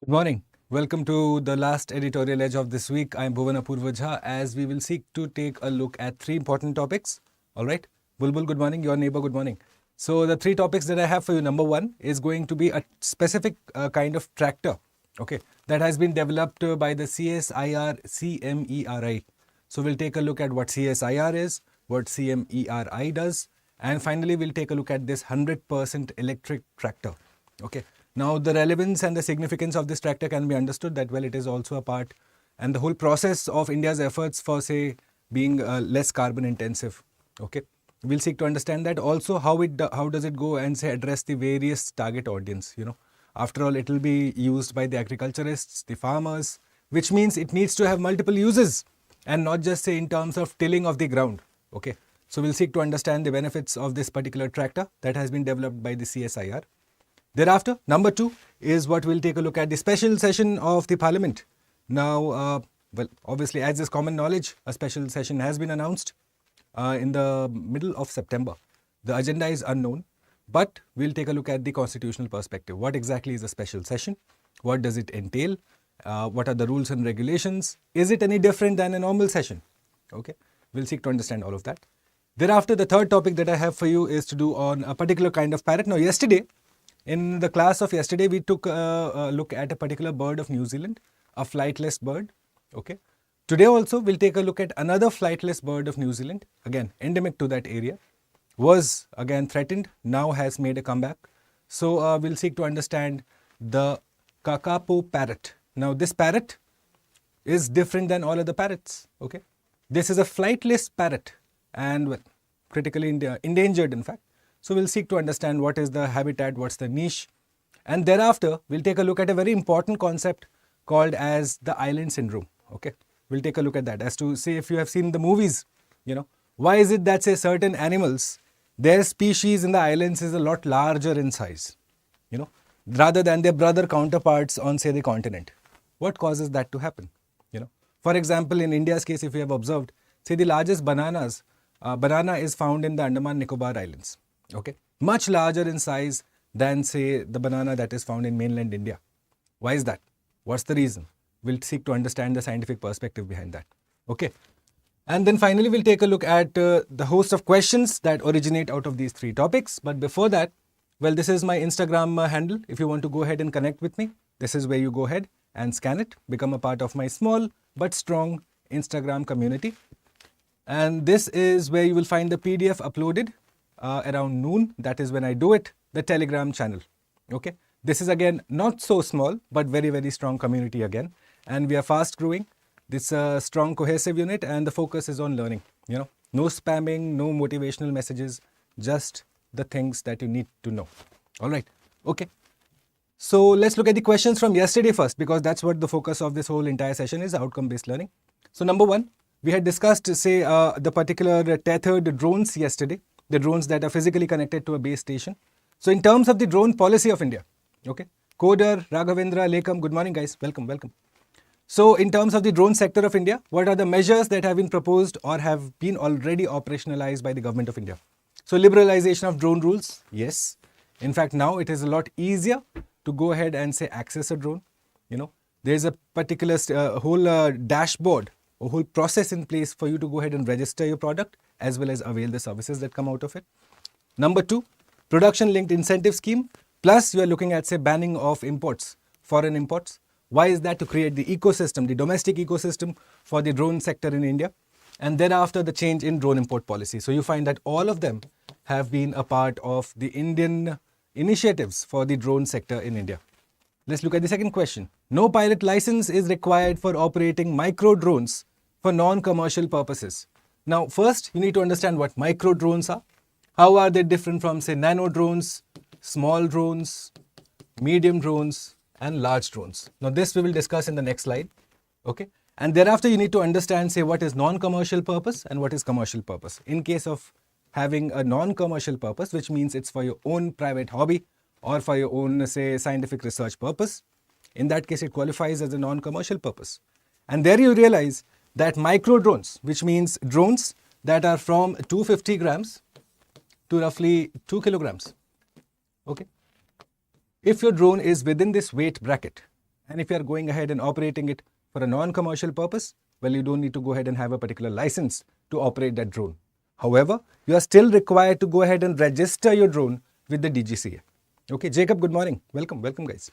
Good morning. Welcome to the last editorial edge of this week. I am Bhuvan as we will seek to take a look at three important topics. All right. Bulbul, good morning. Your neighbor, good morning. So the three topics that I have for you, number one is going to be a specific kind of tractor, okay, that has been developed by the CSIR CMERI. So we'll take a look at what CSIR is, what CMERI does, and finally we'll take a look at this 100% electric tractor, okay. Now, the relevance and the significance of this tractor can be understood that, well, it is also a part and the whole process of India's efforts for, say, being less carbon intensive. Okay, we'll seek to understand that. Also, how does it go and, say, address the various target audience, After all, it will be used by the agriculturists, the farmers, which means it needs to have multiple uses and not just, say, in terms of tilling of the ground. Okay, so we'll seek to understand the benefits of this particular tractor that has been developed by the CSIR. Thereafter, number two is what we'll take a look at the special session of the Parliament. Now, well, obviously, as is common knowledge, a special session has been announced in the middle of September. The agenda is unknown, but we'll take a look at the constitutional perspective. What exactly is a special session? What does it entail? What are the rules and regulations? Is it any different than a normal session? Okay, we'll seek to understand all of that. Thereafter, the third topic that I have for you is to do on a particular kind of parrot. Now, yesterday, in the class of yesterday, we took a look at a particular bird of New Zealand, a flightless bird. Okay. Today also, we'll take a look at another flightless bird of New Zealand, again, endemic to that area, was again threatened, now has made a comeback. So, we'll seek to understand the Thekakapu parrot. Now, this parrot is different than all other parrots. Okay. This is a flightless parrot and, well, critically endangered, in fact. So we'll seek to understand what is the habitat, what's the niche. And thereafter, we'll take a look at a very important concept called as the island syndrome. Okay, we'll take a look at that as to, say, if you have seen the movies, why is it that, say, certain animals, their species in the islands is a lot larger in size, rather than their brother counterparts on, say, the continent. What causes that to happen? For example, in India's case, if you have observed, say, the largest banana is found in the Andaman Nicobar Islands. Okay, much larger in size than, say, the banana that is found in mainland India. Why is that? What's the reason? We'll seek to understand the scientific perspective behind that. Okay, and then finally we'll take a look at the host of questions that originate out of these three topics. But before that, well, this is my Instagram handle. If you want to go ahead and connect with me, this is where you go ahead and scan it, become a part of my small but strong Instagram community. And this is where you will find the PDF uploaded around noon. That is when I do it, the Telegram channel. Okay, this is again not so small but very, very strong community again, and we are fast growing. This strong cohesive unit, and the focus is on learning. No spamming, no motivational messages, just the things that you need to know. All right, okay, so let's look at the questions from yesterday first, because that's what the focus of this whole entire session is, outcome based learning. So number one, we had discussed, say, the particular tethered drones yesterday, the drones that are physically connected to a base station. So in terms of the drone policy of India, okay, Coder, Raghavendra, Lekam, good morning guys, welcome. So in terms of the drone sector of India, what are the measures that have been proposed or have been already operationalized by the government of India? So liberalization of drone rules, yes. In fact, now it is a lot easier to go ahead and, say, access a drone. There's a particular whole dashboard, a whole process in place for you to go ahead and register your product as well as avail the services that come out of it. Number two, production linked incentive scheme. Plus you are looking at, say, banning of imports, foreign imports. Why is that? To create the ecosystem, the domestic ecosystem for the drone sector in India. And thereafter the change in drone import policy. So you find that all of them have been a part of the Indian initiatives for the drone sector in India. Let's look at the second question. No pilot license is required for operating micro drones for non-commercial purposes. Now, first, you need to understand what micro drones are. How are they different from, say, nano drones, small drones, medium drones, and large drones? Now, this we will discuss in the next slide. Okay. And thereafter, you need to understand, say, what is non-commercial purpose and what is commercial purpose. In case of having a non-commercial purpose, which means it's for your own private hobby or for your own, say, scientific research purpose, in that case, it qualifies as a non-commercial purpose. And there you realize that micro drones, which means drones that are from 250 grams to roughly 2 kilograms. Okay. If your drone is within this weight bracket, And if you are going ahead and operating it for a non-commercial purpose, well, you don't need to go ahead and have a particular license to operate that drone. However, you are still required to go ahead and register your drone with the DGCA. Okay, Jacob, good morning. Welcome guys.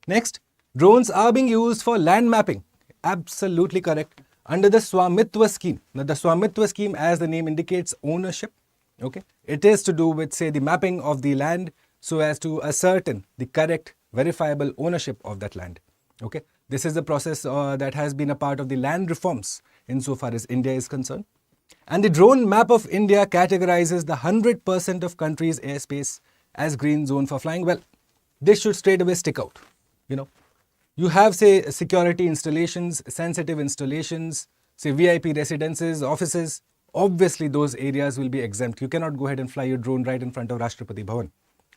Next, drones are being used for land mapping. Absolutely correct. Under the Swamitwa scheme. Now, the Swamitwa scheme, as the name indicates, ownership. Okay, it is to do with, say, the mapping of the land so as to ascertain the correct, verifiable ownership of that land. Okay, this is the process that has been a part of the land reforms insofar as India is concerned. And the drone map of India categorizes the 100% of country's airspace as green zone for flying. Well, this should straight away stick out. You have, say, security installations, sensitive installations, say VIP residences, offices. Obviously, those areas will be exempt. You cannot go ahead and fly your drone right in front of Rashtrapati Bhavan,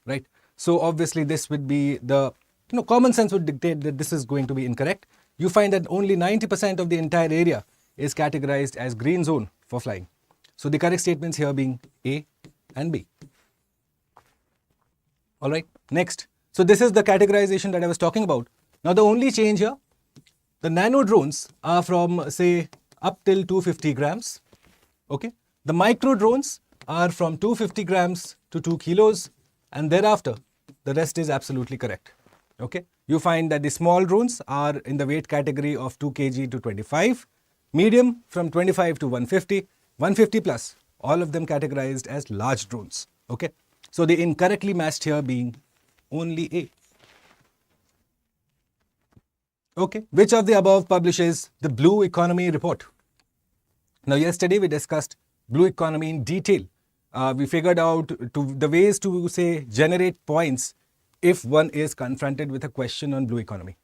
right? So obviously, this would be the, common sense would dictate that this is going to be incorrect. You find that only 90% of the entire area is categorized as green zone for flying. So the correct statements here being A and B. All right, next. So this is the categorization that I was talking about. Now the only change here, the nano drones are from, say, up till 250 grams. Okay, the micro drones are from 250 grams to 2 kilos, and thereafter the rest is absolutely correct. Okay, you find that the small drones are in the weight category of 2 kg to 25, medium from 25 to 150, 150 plus, all of them categorized as large drones. Okay, so the incorrectly matched here being only A. Okay, which of the above publishes the Blue Economy report? Now, yesterday we discussed Blue Economy in detail. We figured out the ways to, say, generate points if one is confronted with a question on Blue Economy.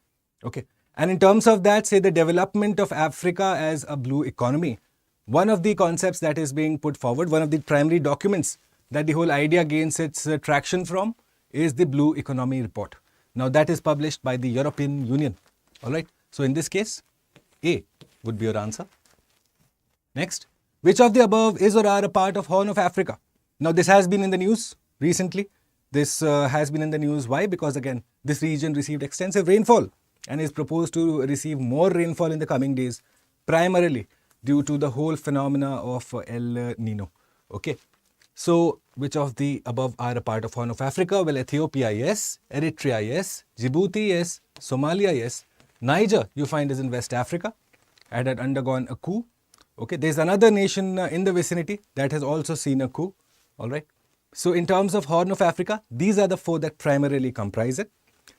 Okay, and in terms of that, say, the development of Africa as a Blue Economy, one of the concepts that is being put forward, one of the primary documents that the whole idea gains its traction from is the Blue Economy report. Now, that is published by the European Union. All right, so in this case, A would be your answer. Next, which of the above is or are a part of Horn of Africa? Now, this has been in the news recently. This has been in the news. Why? Because again, this region received extensive rainfall and is proposed to receive more rainfall in the coming days, primarily due to the whole phenomena of El Nino. Okay, so which of the above are a part of Horn of Africa? Well, Ethiopia, yes. Eritrea, yes. Djibouti, yes. Somalia, yes. Niger, you find, is in West Africa and had undergone a coup. Okay, there's another nation in the vicinity that has also seen a coup. All right. So in terms of Horn of Africa, these are the four that primarily comprise it.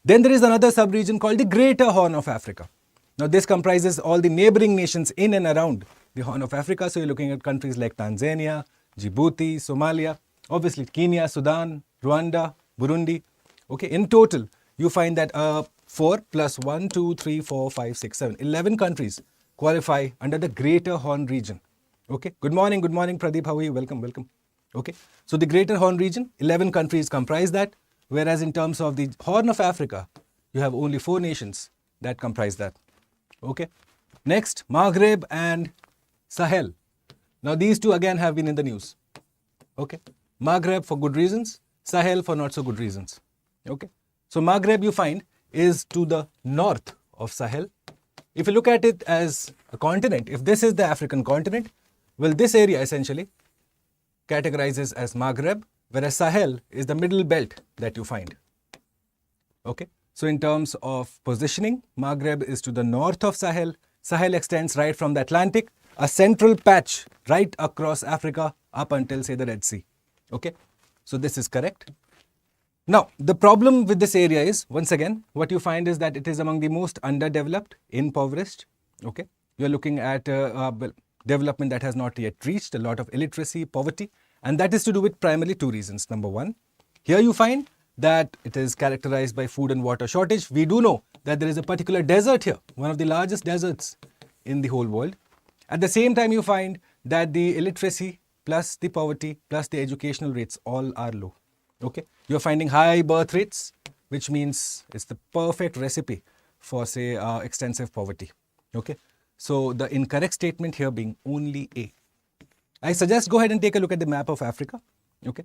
Then there is another sub-region called the Greater Horn of Africa. Now this comprises all the neighboring nations in and around the Horn of Africa. So you're looking at countries like Tanzania, Djibouti, Somalia, obviously Kenya, Sudan, Rwanda, Burundi. Okay, in total, you find that 4 plus 1, 2, 3, 4, 5, 6, 7, 11 countries qualify under the Greater Horn region. Okay, good morning, Pradeep, how are you? Welcome. Okay, so the Greater Horn region, 11 countries comprise that, whereas in terms of the Horn of Africa, you have only 4 nations that comprise that. Okay, next, Maghreb and Sahel. Now these two again have been in the news. Okay, Maghreb for good reasons, Sahel for not so good reasons. Okay, so Maghreb you find is to the north of Sahel. If you look at it as a continent, if this is the African continent, well, this area essentially categorizes as Maghreb, whereas Sahel is the middle belt that you find. Okay, so in terms of positioning, Maghreb is to the north of Sahel. Sahel extends right from the Atlantic, a central patch right across Africa up until, say, the Red Sea. Okay, so this is correct. Now, the problem with this area is, once again, what you find is that it is among the most underdeveloped, impoverished. Okay, you're looking at development that has not yet reached, a lot of illiteracy, poverty, and that is to do with primarily 2 reasons. Number 1, here you find that it is characterized by food and water shortage. We do know that there is a particular desert here, one of the largest deserts in the whole world. At the same time, you find that the illiteracy plus the poverty plus the educational rates all are low. Okay, you're finding high birth rates, which means it's the perfect recipe for, say, extensive poverty. Okay, so the incorrect statement here being only A. I suggest go ahead and take a look at the map of Africa. Okay,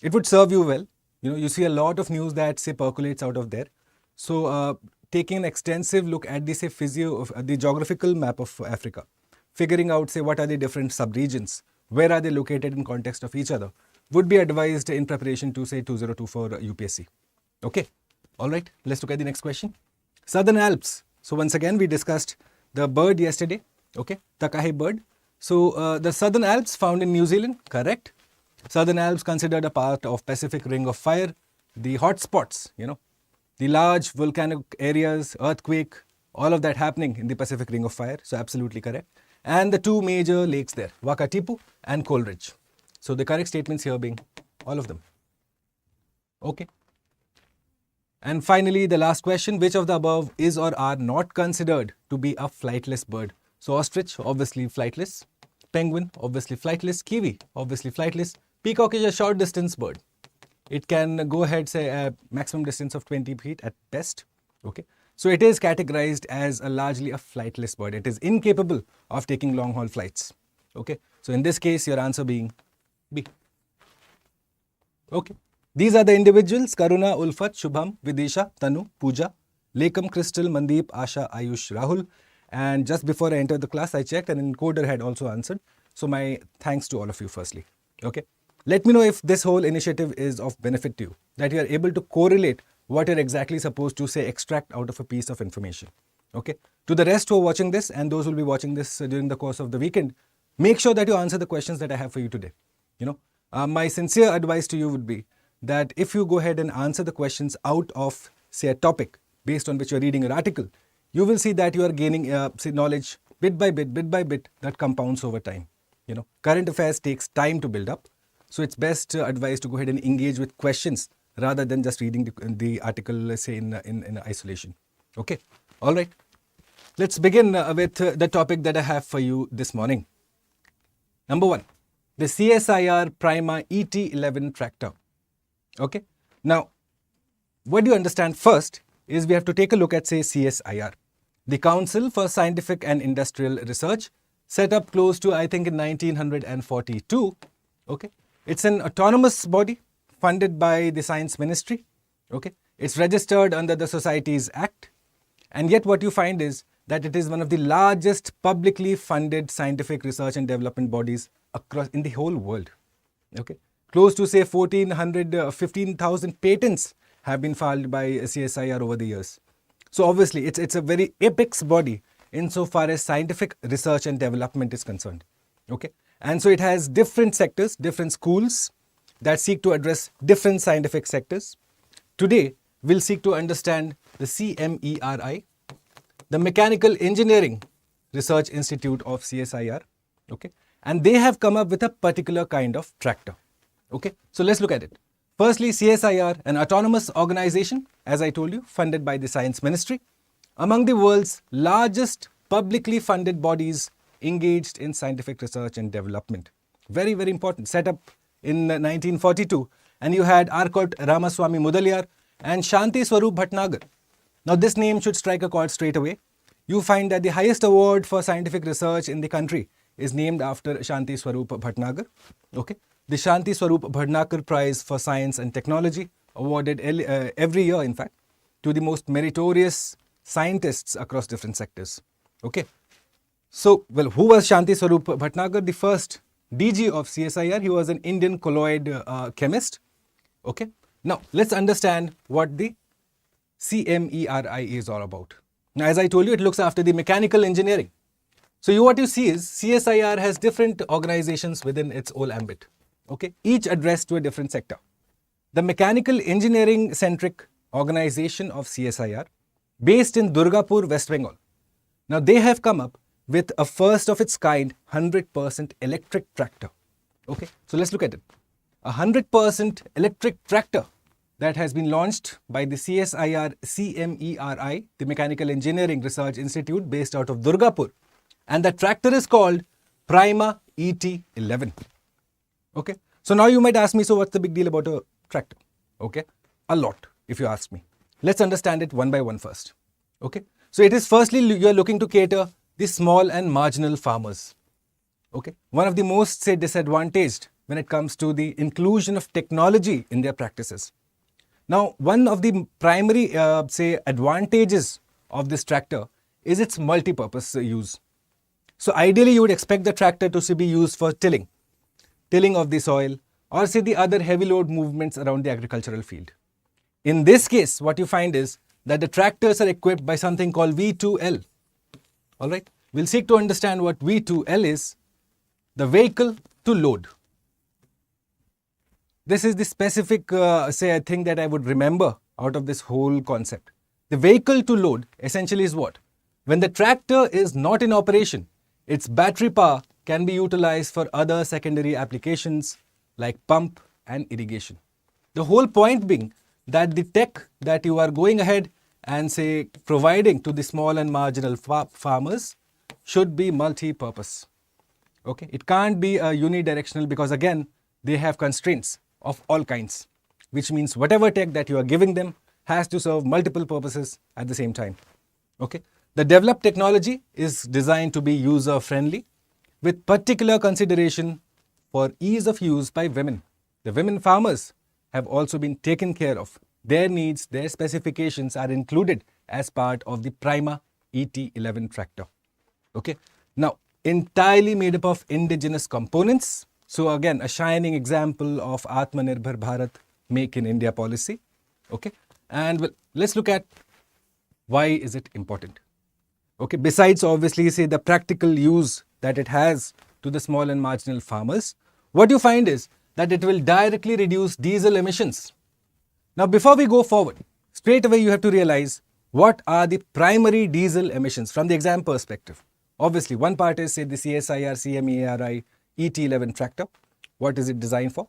it would serve you well. You see a lot of news that, say, percolates out of there. So taking an extensive look at the, say, the geographical map of Africa, figuring out, say, what are the different subregions, where are they located in context of each other, would be advised in preparation to, say, 2024 UPSC. Okay. All right. Let's look at the next question. Southern Alps. So once again, we discussed the bird yesterday. Okay. Takahe bird. So the Southern Alps found in New Zealand. Correct. Southern Alps considered a part of Pacific Ring of Fire. The hotspots, the large volcanic areas, earthquake, all of that happening in the Pacific Ring of Fire. So absolutely correct. And the two major lakes there, Wakatipu and Coleridge. So the correct statements here being all of them. Okay. And finally, the last question, which of the above is or are not considered to be a flightless bird? So ostrich, obviously flightless. Penguin, obviously flightless. Kiwi, obviously flightless. Peacock is a short distance bird. It can go ahead, say, a maximum distance of 20 feet at best. Okay. So it is categorized as largely a flightless bird. It is incapable of taking long haul flights. Okay. So in this case, your answer being B. Okay. These are the individuals: Karuna, Ulfat, Shubham, Vidisha, Tanu, Pooja, Lekam, Crystal, Mandeep, Asha, Ayush, Rahul. And just before I entered the class, I checked and encoder had also answered. So my thanks to all of you firstly. Okay. Let me know if this whole initiative is of benefit to you, that you are able to correlate what you're exactly supposed to, say, extract out of a piece of information. Okay. To the rest who are watching this and those who will be watching this during the course of the weekend, make sure that you answer the questions that I have for you today. My sincere advice to you would be that if you go ahead and answer the questions out of, say, a topic based on which you're reading an article, you will see that you are gaining say, knowledge bit by bit that compounds over time. Current affairs takes time to build up. So it's best advised to go ahead and engage with questions rather than just reading the article, let's say, in isolation. Okay. All right. Let's begin with the topic that I have for you this morning. Number 1, the CSIR Prima ET11 tractor. Okay. Now, what do you understand first is we have to take a look at, say, CSIR, the Council for Scientific and Industrial Research, set up close to, I think, in 1942. Okay. It's an autonomous body funded by the Science Ministry. Okay. It's registered under the Societies Act. And yet what you find is that it is one of the largest publicly funded scientific research and development bodies across in the whole world. Okay. Close to, say, 15,000 patents have been filed by CSIR over the years. So obviously it's a very apex body insofar as scientific research and development is concerned. Okay. And so it has different sectors, different schools that seek to address different scientific sectors. Today, we'll seek to understand the CMERI, the Mechanical Engineering Research Institute of CSIR. Okay. And they have come up with a particular kind of tractor. Okay. So let's look at it. Firstly, CSIR, an autonomous organization, as I told you, funded by the Science Ministry, among the world's largest publicly funded bodies engaged in scientific research and development. Very, very important. Set up in 1942. And you had Arcot Ramaswamy Mudaliar and Shanti Swarup Bhatnagar. Now this name should strike a chord straight away. You find that the highest award for scientific research in the country is named after Shanti Swarup Bhatnagar. Okay. The Shanti Swarup Bhatnagar Prize for Science and Technology, awarded every year, in fact, to the most meritorious scientists across different sectors. Okay. So, well, who was Shanti Swarup Bhatnagar? The first DG of CSIR. He was an Indian colloid chemist. Okay. Now, let's understand what the CMERI is all about. Now, as I told you, it looks after the mechanical engineering. So, what you see is CSIR has different organizations within its whole ambit. Okay. Each addressed to a different sector. The mechanical engineering centric organization of CSIR, based in Durgapur, West Bengal. Now, they have come up with a first of its kind 100% electric tractor. Okay, so let's look at it. A 100% electric tractor that has been launched by the CSIR CMERI, the Mechanical Engineering Research Institute based out of Durgapur. And the tractor is called Prima ET11. Okay, so now you might ask me, so what's the big deal about a tractor? Okay, a lot if you ask me. Let's understand it one by one first. Okay, so it is firstly you are looking to cater the small and marginal farmers. Okay, one of the most, say, disadvantaged when it comes to the inclusion of technology in their practices. Now, one of the primary, advantages of this tractor is its multi-purpose use. So ideally, you would expect the tractor to be used for tilling of the soil, or say the other heavy load movements around the agricultural field. In this case, what you find is that the tractors are equipped by something called V2L. All right, we'll seek to understand what V2L is, the vehicle to load. This is the specific, thing that I would remember out of this whole concept. The vehicle to load essentially is what? When the tractor is not in operation, its battery power can be utilized for other secondary applications like pump and irrigation. The whole point being that the tech that you are going ahead and say providing to the small and marginal farmers should be multi-purpose. Okay, it can't be a unidirectional, because again they have constraints of all kinds, which means whatever tech that you are giving them has to serve multiple purposes at the same time. Okay, the developed technology is designed to be user friendly with particular consideration for ease of use by women. The women farmers have also been taken care of. Their needs, their specifications are included as part of the Prima ET11 tractor. Okay, now entirely made up of indigenous components. So again, a shining example of Atmanirbhar Bharat, Make in India policy. Okay, and let's look at why is it important. Okay, besides obviously say the practical use that it has to the small and marginal farmers, what you find is that it will directly reduce diesel emissions. Now, before we go forward, straight away you have to realize what are the primary diesel emissions from the exam perspective. Obviously, one part is say the CSIR, CMERI, ET11 tractor. What is it designed for?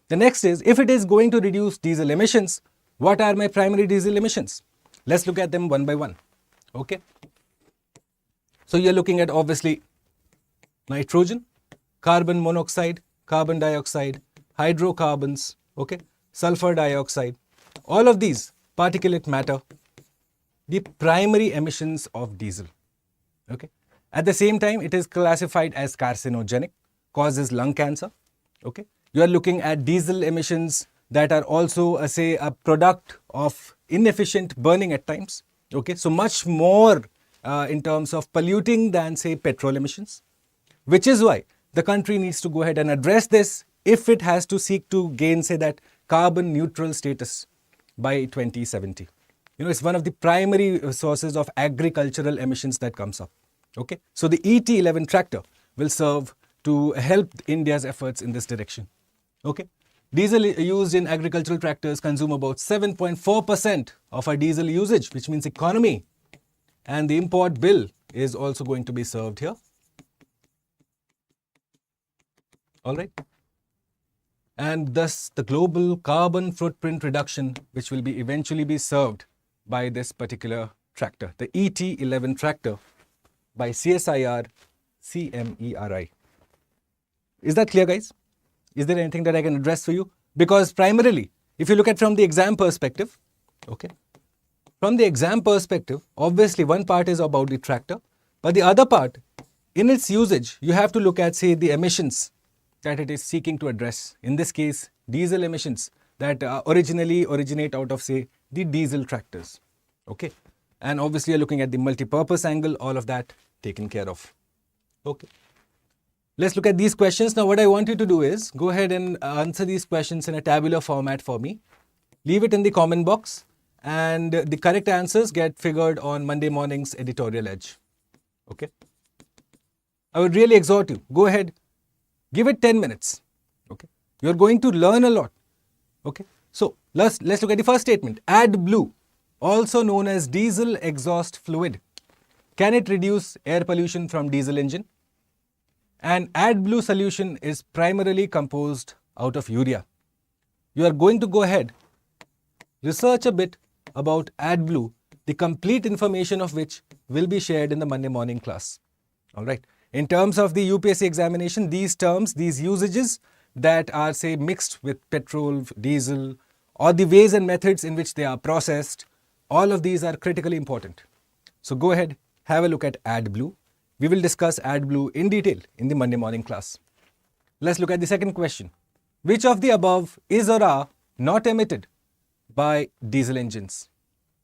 The next is, if it is going to reduce diesel emissions, what are my primary diesel emissions? Let's look at them one by one. Okay. So you're looking at obviously nitrogen, carbon monoxide, carbon dioxide, hydrocarbons, okay, sulfur dioxide, all of these particulate matter, the primary emissions of diesel. Okay. At the same time, it is classified as carcinogenic, causes lung cancer. Okay. You are looking at diesel emissions that are also a product of inefficient burning at times. Okay. So much more in terms of polluting than say petrol emissions, which is why the country needs to go ahead and address this if it has to seek to gain say that carbon neutral status by 2070. It's one of the primary sources of agricultural emissions that comes up. Okay, so the ET11 tractor will serve to help India's efforts in this direction. Okay, diesel used in agricultural tractors consume about 7.4% of our diesel usage, which means economy, and the import bill is also going to be served here. All right, and thus the global carbon footprint reduction, which will be eventually be served by this particular tractor, the ET11 tractor by CSIR CMERI. Is that clear, guys? Is there anything that I can address for you? Because primarily, if you look at from the exam perspective, okay, from the exam perspective, obviously one part is about the tractor, but the other part, in its usage, you have to look at say the emissions that it is seeking to address. In this case, diesel emissions that originally originate out of say the diesel tractors. Okay, and obviously you're looking at the multi-purpose angle, all of that taken care of. Okay, let's look at these questions. Now what I want you to do is go ahead and answer these questions in a tabular format for me. Leave it in the comment box, and the correct answers get figured on Monday morning's editorial edge. Okay, I would really exhort you, go ahead, give it 10 minutes. Okay, you're going to learn a lot. Okay, so let's look at the first statement. AdBlue, also known as diesel exhaust fluid, can it reduce air pollution from diesel engine? And AdBlue solution is primarily composed out of urea. You are going to go ahead, research a bit about AdBlue, the complete information of which will be shared in the Monday morning class. All right. In terms of the UPSC examination, these terms, these usages that are say mixed with petrol, diesel, or the ways and methods in which they are processed, all of these are critically important. So go ahead, have a look at AdBlue. We will discuss AdBlue in detail in the Monday morning class. Let's look at the second question. Which of the above is or are not emitted by diesel engines?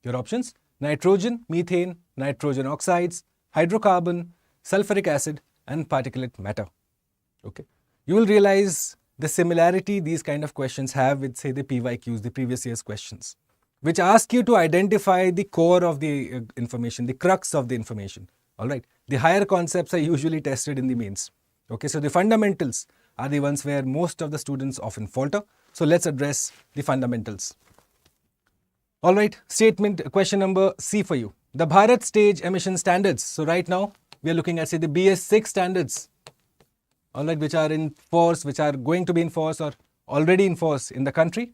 Your options: nitrogen, methane, nitrogen oxides, hydrocarbon, sulfuric acid, and particulate matter. Okay. You will realize the similarity these kind of questions have with, say, the PYQs, the previous year's questions, which ask you to identify the core of the information, the crux of the information. All right. The higher concepts are usually tested in the mains. Okay. So the fundamentals are the ones where most of the students often falter. So let's address the fundamentals. All right. Question number C for you. The Bharat stage emission standards. So right now we are looking at, say, the BS6 standards. All right, which are in force, which are going to be in force or already in force in the country.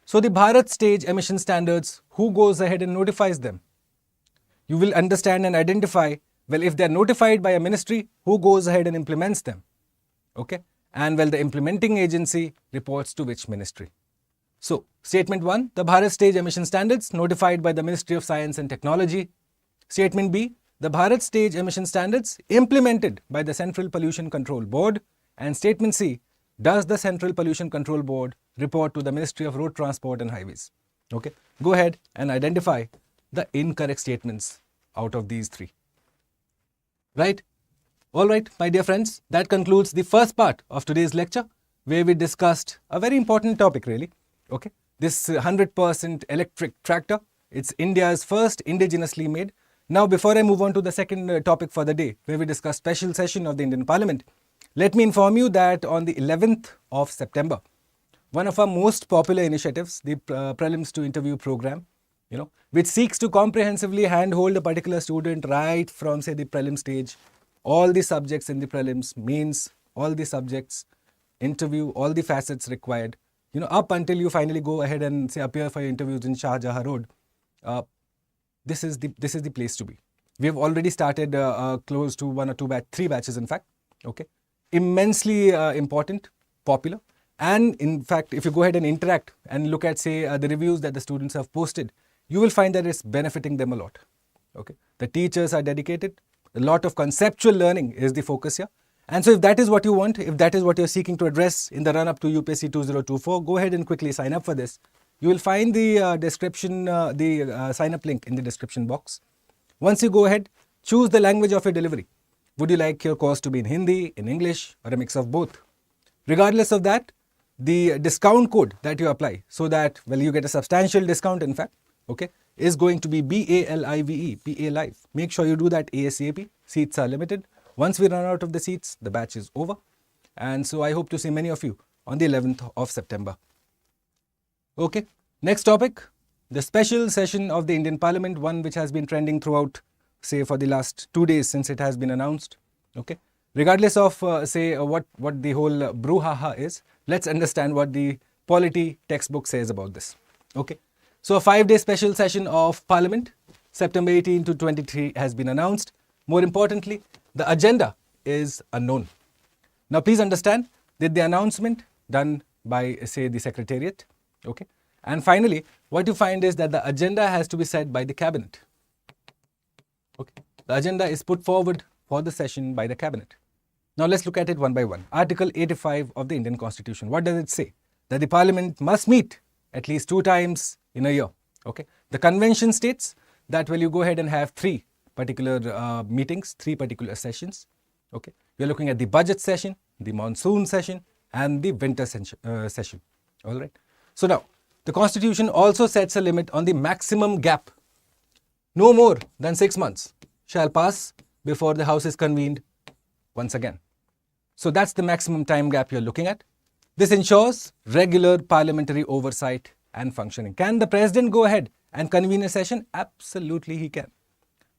So the Bharat stage emission standards, who goes ahead and notifies them? You will understand and identify, well, if they are notified by a ministry, who goes ahead and implements them? Okay. And well, the implementing agency reports to which ministry? So, statement 1, the Bharat stage emission standards notified by the Ministry of Science and Technology. Statement B, the Bharat stage emission standards implemented by the Central Pollution Control Board. And statement C, does the Central Pollution Control Board report to the Ministry of Road Transport and Highways? Okay, go ahead and identify the incorrect statements out of these three. Right? All right, my dear friends, that concludes the first part of today's lecture, where we discussed a very important topic, really. Okay, this 100% electric tractor, it's India's first indigenously made. Now, before I move on to the second topic for the day, where we discuss special session of the Indian Parliament, let me inform you that on the 11th of September, one of our most popular initiatives, the Prelims to Interview program, which seeks to comprehensively handhold a particular student right from, say, the prelim stage, all the subjects in the prelims, mains, all the subjects, interview, all the facets required, up until you finally go ahead and, say, appear for your interviews in Shah Jahan Road. This is the place to be. We have already started close to 1 or 2 3 batches, in fact. Okay, immensely important, popular, and in fact, if you go ahead and interact and look at, say, the reviews that the students have posted, you will find that it's benefiting them a lot. Okay, the teachers are dedicated. A lot of conceptual learning is the focus here. And so if that is what you want, if that is what you're seeking to address in the run-up to UPSC 2024, go ahead and quickly sign up for this. You will find the description, the sign-up link in the description box. Once you go ahead, choose the language of your delivery. Would you like your course to be in Hindi, in English, or a mix of both? Regardless of that, the discount code that you apply, so that, well, you get a substantial discount, in fact, okay, is going to be BALIVE, PA Live. Make sure you do that ASAP. Seats are limited. Once we run out of the seats, the batch is over. And so I hope to see many of you on the 11th of September. Okay, next topic, the special session of the Indian Parliament, one which has been trending throughout, say, for the last 2 days since it has been announced. Okay, regardless of, say, what the whole brouhaha is, let's understand what the polity textbook says about this. Okay, so a 5-day special session of Parliament, September 18 to 23 has been announced. More importantly, the agenda is unknown. Now, please understand that the announcement done by, say, the Secretariat. Okay. And finally, what you find is that the agenda has to be set by the Cabinet. Okay. The agenda is put forward for the session by the Cabinet. Now, let's look at it one by one. Article 85 of the Indian Constitution. What does it say? That the Parliament must meet at least 2 times in a year. Okay. The convention states that, well, you go ahead and have 3 particular meetings, 3 particular sessions. Okay. We are looking at the budget session, the monsoon session, and the winter session. All right. So now, the Constitution also sets a limit on the maximum gap. No more than 6 months shall pass before the House is convened once again. So that's the maximum time gap you're looking at. This ensures regular parliamentary oversight and functioning. Can the President go ahead and convene a session? Absolutely he can.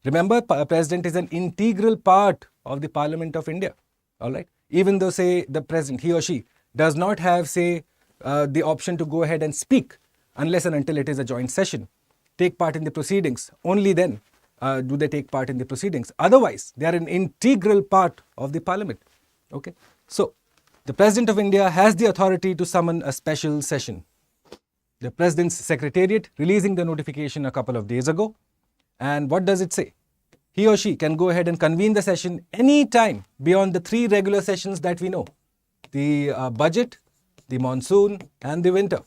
Remember, President is an integral part of the Parliament of India. All right. Even though, say, the President, he or she, does not have, say, the option to go ahead and speak unless and until it is a joint session, take part in the proceedings. Only then do they take part in the proceedings. Otherwise, they are an integral part of the Parliament. Okay. So, the President of India has the authority to summon a special session. The President's Secretariat releasing the notification a couple of days ago. And what does it say? He or she can go ahead and convene the session any time beyond the 3 regular sessions that we know. The budget, the monsoon, and the winter.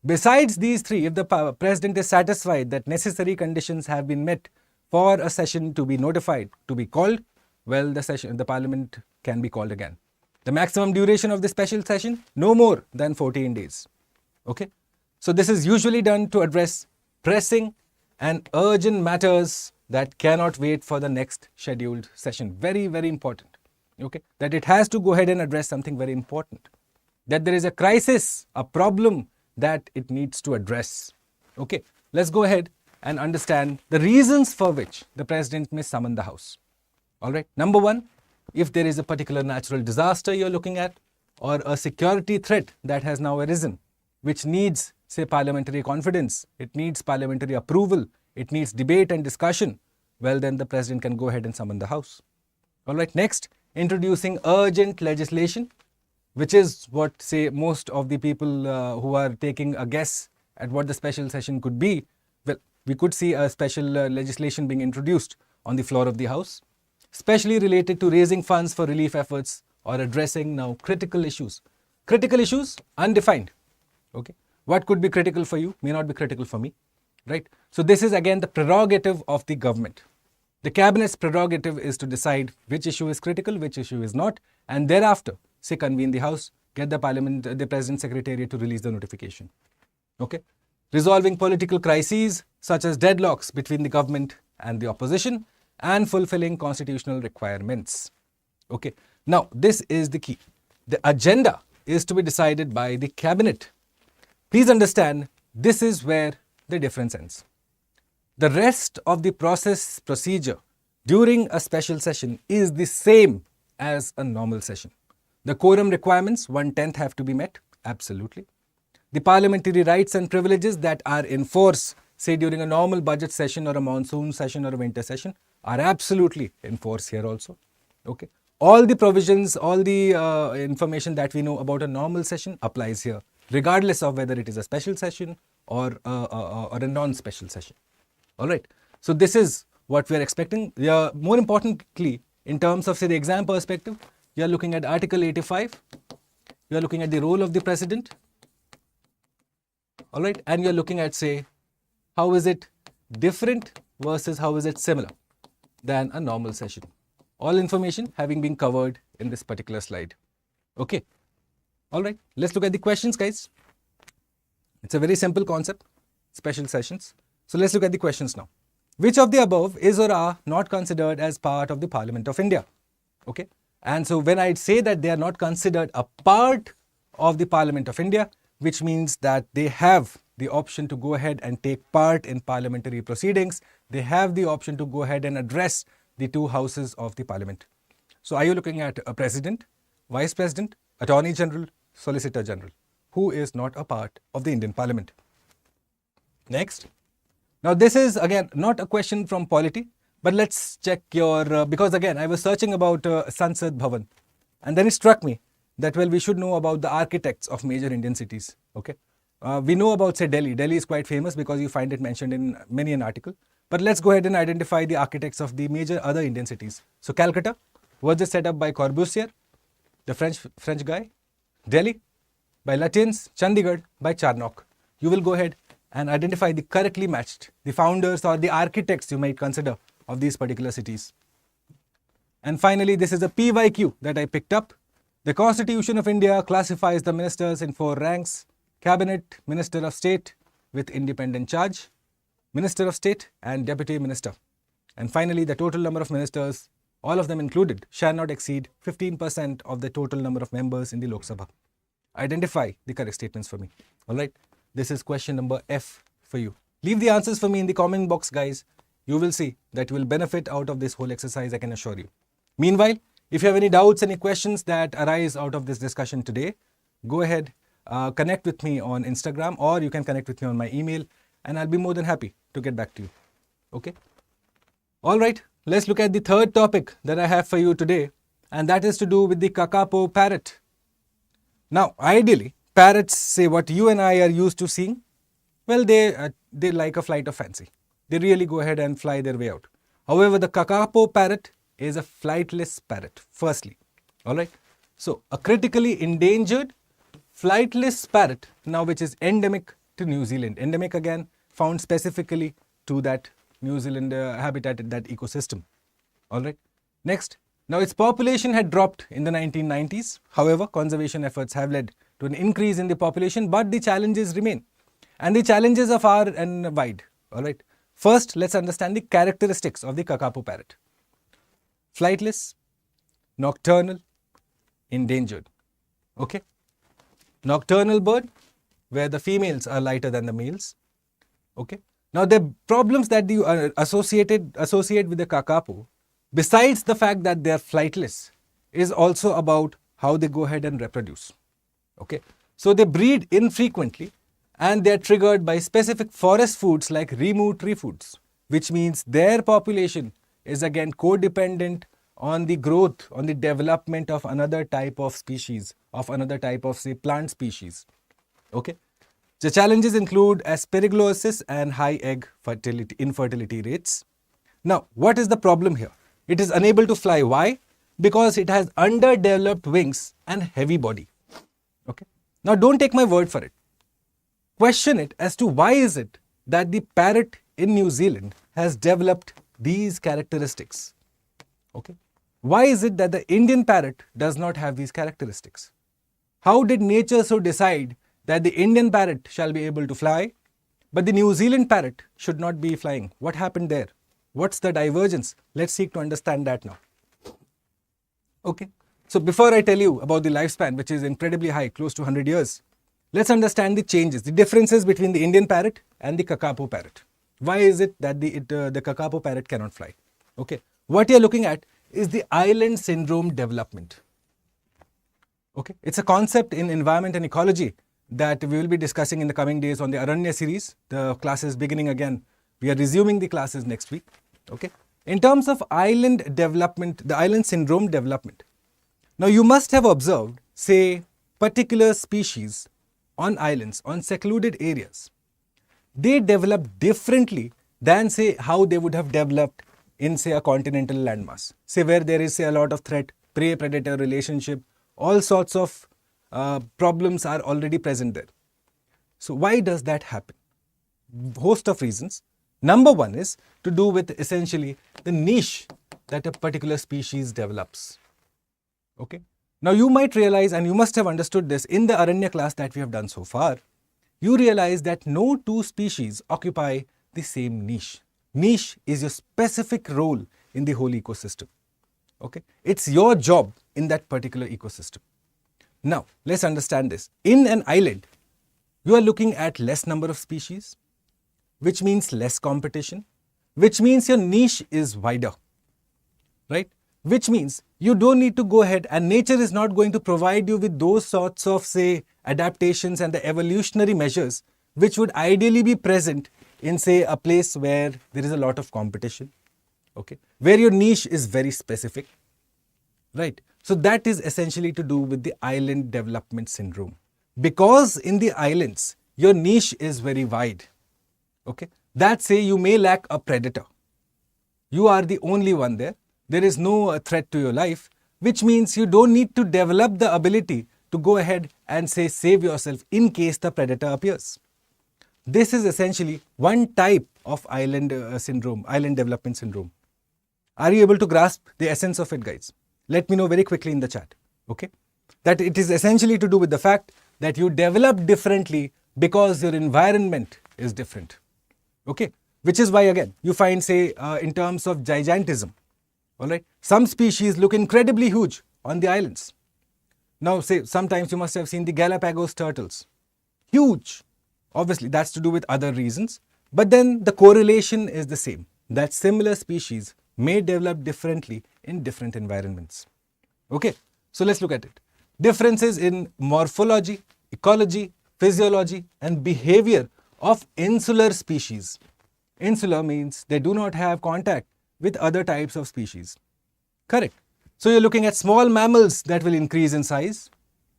Besides these three, if the president is satisfied that necessary conditions have been met for a session to be notified, to be called, well, the parliament can be called again. The maximum duration of the special session, no more than 14 days. Okay. So this is usually done to address pressing and urgent matters that cannot wait for the next scheduled session. Very, very important. Okay. That it has to go ahead and address something very important. That there is a crisis, a problem that it needs to address. Okay. Let's go ahead and understand the reasons for which the president may summon the House. All right. Number one, if there is a particular natural disaster you're looking at, or a security threat that has now arisen, which needs, say, parliamentary confidence, it needs parliamentary approval, it needs debate and discussion, well, then the president can go ahead and summon the House. All right. Next, introducing urgent legislation, which is what, say, most of the people who are taking a guess at what the special session could be, well, we could see a special legislation being introduced on the floor of the House, especially related to raising funds for relief efforts or addressing now critical issues. Critical issues, undefined. Okay. What could be critical for you may not be critical for me, right? So this is again the prerogative of the government. The cabinet's prerogative is to decide which issue is critical, which issue is not, and thereafter, say, convene the House, get the President's Secretariat to release the notification. Okay. Resolving political crises such as deadlocks between the government and the opposition, and fulfilling constitutional requirements. Okay. Now, this is the key. The agenda is to be decided by the cabinet. Please understand, this is where the difference ends. The rest of the procedure during a special session is the same as a normal session. The quorum requirements, 1/10 have to be met, absolutely. The parliamentary rights and privileges that are in force, say during a normal budget session or a monsoon session or a winter session, are absolutely in force here also. Okay. All the provisions, all the information that we know about a normal session applies here, regardless of whether it is a special session or a non-special session. All right. So this is what we are expecting. More importantly, in terms of, say, the exam perspective, you are looking at Article 85. You are looking at the role of the president. All right. And you are looking at, say, how is it different versus how is it similar than a normal session. All information having been covered in this particular slide. Okay. All right. Let's look at the questions, guys. It's a very simple concept, special sessions. So let's look at the questions now. Which of the above is or are not considered as part of the Parliament of India? Okay. And so when I say that they are not considered a part of the Parliament of India, which means that they have the option to go ahead and take part in parliamentary proceedings, they have the option to go ahead and address the two houses of the Parliament. So are you looking at a president, vice president, attorney general, solicitor general, who is not a part of the Indian Parliament? Next. Now this is again not a question from polity, but let's check your, because again I was searching about Sansad Bhavan, and then it struck me that, well, we should know about the architects of major Indian cities. Okay. We know about, say, Delhi. Delhi is quite famous because you find it mentioned in many an article. But let's go ahead and identify the architects of the major other Indian cities. So Calcutta was just set up by Corbusier, the French guy. Delhi by Lutyens. Chandigarh by Charnock. You will go ahead and identify the correctly matched, the founders or the architects you might consider of these particular cities. And finally, this is a PYQ that I picked up. The Constitution of India classifies the ministers in 4 ranks: Cabinet, Minister of State with independent charge, Minister of State and Deputy Minister. And finally, the total number of ministers, all of them included, shall not exceed 15% of the total number of members in the Lok Sabha. Identify the correct statements for me. All right. This is question number F for you. Leave the answers for me in the comment box, guys. You will see that you will benefit out of this whole exercise, I can assure you. Meanwhile, if you have any doubts, any questions that arise out of this discussion today, go ahead, connect with me on Instagram, or you can connect with me on my email, and I'll be more than happy to get back to you. Okay. All right. Let's look at the third topic that I have for you today, and that is to do with the Thekakapu parrot. Now, ideally, parrots, say, what you and I are used to seeing, well, they like a flight of fancy. They really go ahead and fly their way out. However, the Thekakapu parrot is a flightless parrot, firstly. All right. So, a critically endangered flightless parrot, now which is endemic to New Zealand. Endemic again, found specifically to that New Zealand habitat, that ecosystem. All right. Next, now its population had dropped in the 1990s. However, conservation efforts have led to an increase in the population, but the challenges remain. And the challenges are far and wide. All right. First, let's understand the characteristics of the Thekakapu parrot. Flightless, nocturnal, endangered. Okay. Nocturnal bird, where the females are lighter than the males. Okay. Now, the problems that you associate with the Thekakapu, besides the fact that they are flightless, is also about how they go ahead and reproduce. Okay. So, they breed infrequently and they are triggered by specific forest foods like removed tree foods, which means their population is again codependent on the growth, on the development of another type of species, of another type of, say, plant species. Okay. The challenges include aspergillosis and high egg infertility rates. Now, what is the problem here? It is unable to fly. Why? Because it has underdeveloped wings and heavy body. Okay. Now, don't take my word for it. Question it as to why is it that the parrot in New Zealand has developed these characteristics. Okay. Why is it that the Indian parrot does not have these characteristics? How did nature so decide that the Indian parrot shall be able to fly, but the New Zealand parrot should not be flying? What happened there? What's the divergence? Let's seek to understand that now. Okay. So before I tell you about the lifespan, which is incredibly high, close to 100 years, let's understand the changes, the differences between the Indian parrot and the Thekakapu parrot. Why is it that the Thekakapu parrot cannot fly? Okay. What you're looking at is the island syndrome development. Okay. It's a concept in environment and ecology that we will be discussing in the coming days on the Aranya series. The class is beginning again. We are resuming the classes next week. Okay. In terms of island development, the island syndrome development. Now you must have observed, say, particular species on islands, on secluded areas. They develop differently than, say, how they would have developed in, say, a continental landmass. Say, where there is, say, a lot of threat, prey-predator relationship, all sorts of problems are already present there. So why does that happen? Host of reasons. Number one is to do with essentially the niche that a particular species develops. Okay. Now you might realize, and you must have understood this in the Aranya class that we have done so far, you realize that no two species occupy the same niche. Niche is your specific role in the whole ecosystem. Okay. It's your job in that particular ecosystem. Now, let's understand this. In an island, you are looking at less number of species, which means less competition, which means your niche is wider, right? Which means you don't need to go ahead, and nature is not going to provide you with those sorts of, say, adaptations and the evolutionary measures which would ideally be present in, say, a place where there is a lot of competition, okay, where your niche is very specific, right? So that is essentially to do with the island development syndrome. Because in the islands, your niche is very wide, okay, that, say, you may lack a predator. You are the only one there. There is no threat to your life, which means you don't need to develop the ability to go ahead and, say, save yourself in case the predator appears. This is essentially one type of island syndrome, island development syndrome. Are you able to grasp the essence of it, guys? Let me know very quickly in the chat, okay? That it is essentially to do with the fact that you develop differently because your environment is different, okay? Which is why, again, you find, say, in terms of gigantism, all right, some species look incredibly huge on the islands. Now, say, sometimes you must have seen the Galapagos turtles. Huge. Obviously, that's to do with other reasons. But then the correlation is the same. That similar species may develop differently in different environments. Okay, so let's look at it. Differences in morphology, ecology, physiology, and behavior of insular species. Insular means they do not have contact with other types of species. Correct. So you're looking at small mammals that will increase in size.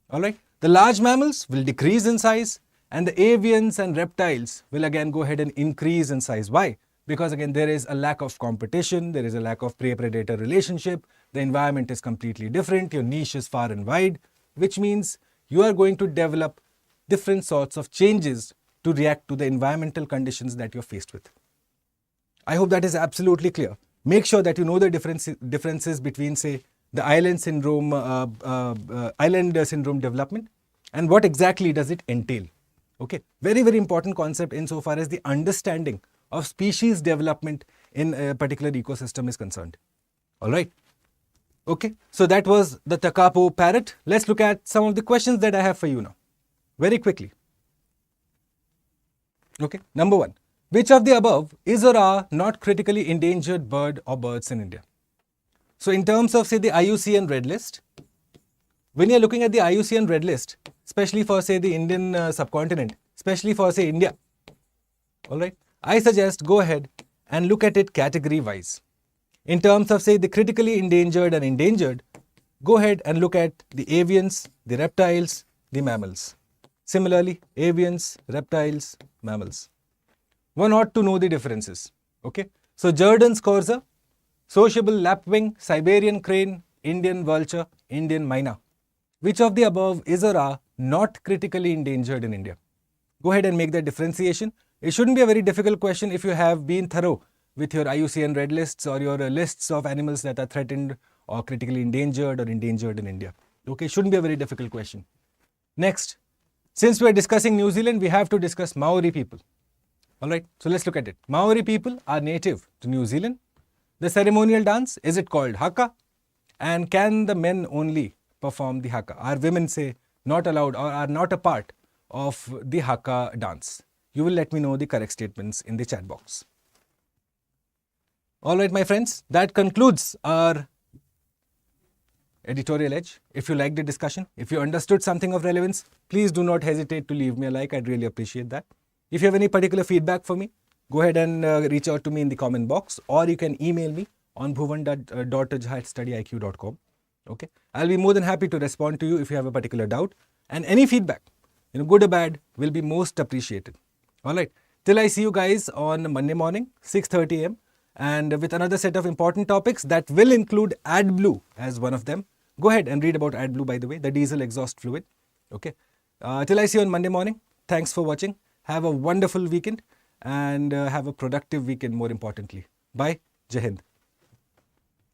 All right. The large mammals will decrease in size, and the avians and reptiles will again go ahead and increase in size. Why? Because again, there is a lack of competition, there is a lack of prey-predator relationship, the environment is completely different, your niche is far and wide, which means you are going to develop different sorts of changes to react to the environmental conditions that you're faced with. I hope that is absolutely clear. Make sure that you know the differences between, say, the island syndrome development and what exactly does it entail. Okay, very, very important concept insofar as the understanding of species development in a particular ecosystem is concerned. All right. Okay, so that was the Thekakapu parrot. Let's look at some of the questions that I have for you now, very quickly. Okay, number one, which of the above is or are not critically endangered bird or birds in India? So in terms of, say, the IUCN Red List, when you're looking at the IUCN Red List, especially for, say, the Indian subcontinent, especially for, say, India, all right, I suggest go ahead and look at it category-wise. In terms of, say, the critically endangered and endangered, go ahead and look at the avians, the reptiles, the mammals. Similarly, avians, reptiles, mammals. One ought to know the differences. Okay, so Jordan's corza, sociable lapwing, Siberian crane, Indian vulture, Indian myna. Which of the above is or are not critically endangered in India? Go ahead and make that differentiation. It shouldn't be a very difficult question if you have been thorough with your IUCN Red Lists or your lists of animals that are threatened or critically endangered or endangered in India. Okay, shouldn't be a very difficult question. Next, since we are discussing New Zealand, we have to discuss Maori people. All right, so let's look at it. Maori people are native to New Zealand. The ceremonial dance, is it called haka? And can the men only perform the haka? Are women, say, not allowed or are not a part of the haka dance? You will let me know the correct statements in the chat box. All right, my friends, that concludes our editorial edge. If you liked the discussion, if you understood something of relevance, please do not hesitate to leave me a like. I'd really appreciate that. If you have any particular feedback for me, go ahead and reach out to me in the comment box, or you can email me on bhuvan.jha@studyiq.com. Okay, I'll be more than happy to respond to you if you have a particular doubt, and any feedback, good or bad, will be most appreciated. All right, till I see you guys on Monday morning, 6:30 a.m. and with another set of important topics that will include AdBlue as one of them. Go ahead and read about AdBlue, by the way, the diesel exhaust fluid. Okay, till I see you on Monday morning. Thanks for watching. Have a wonderful weekend and have a productive weekend, more importantly. Bye. Jai Hind.